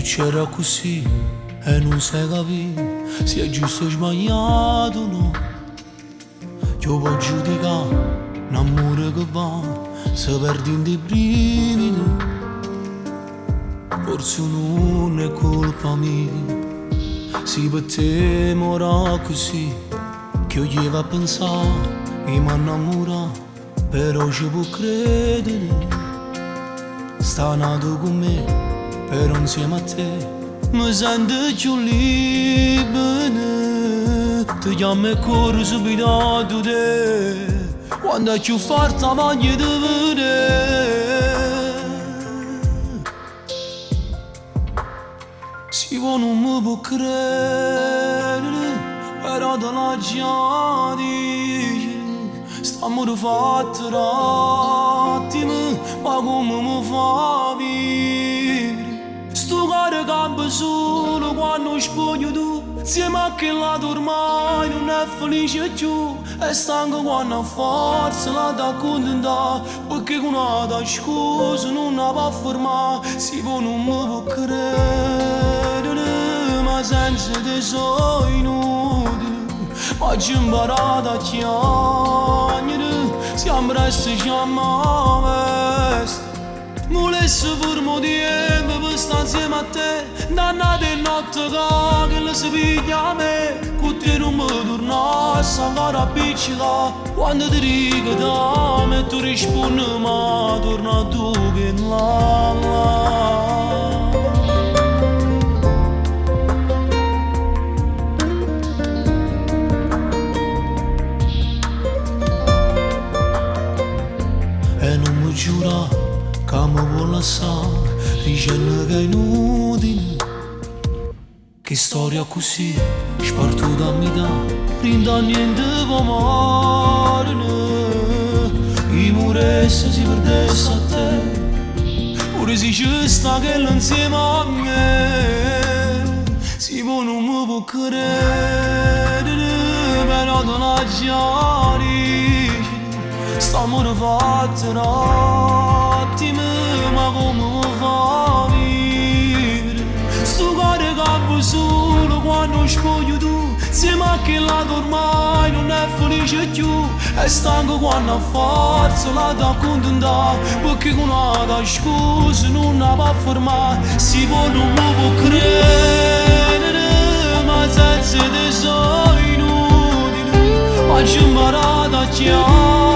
c'era così e non sai capire se è giusto o sbagliato o no. Io può giudicare un amore che va se perdi in dei brividi. Forse non è colpa mia, se per te mora così, che io gli va a pensare e mi innamora, però ci può credere. Sta nato con me, però insieme a te mi sento più libero. Ti chiamo e corro subito a te, quando è più forte la voglia di vedere. Si vuoi non mi può credere, però te la già dici. Stiamo rifatti un attimo, ma come mi fa vivere? Sto cuore campa solo quando spoglio tu, insieme a che lato ormai non è felice più. E stanco quando ha forza la da contentare, perché con una da scusa non la va a fermare. Si può non mi può credere, ma senza te sono inutile. Ma ci ho imparato a chiamare, siamo resti chiamare. Volessi fermo di tempo per stare insieme a te, dannate notte che le si piglia a me. Con te non mi tornassi ancora a piccicare, quando ti dico da me tu rispondi ma torna tu che là là. E non mi giura che mi vuole lasciare, dicendo che è inutile. Che storia così, spartuta a metà, rinda niente può amare. I muresse si perdesse a te, pure se ci sta che l'insieme a me. Si può non mi può credere, però te la già dici. Stiamo rifatti un attimo, ma come mi fa vivere? Sto cuore campa solo quando spoglio tu, insieme a che lato ormai non è felice più. E stanco quando ha forza la da contentare, perché con una da scusa non la va a fermare. Si può non mi può credere, ma senza te sono inutile. Ma ci ho imparato a chiamare.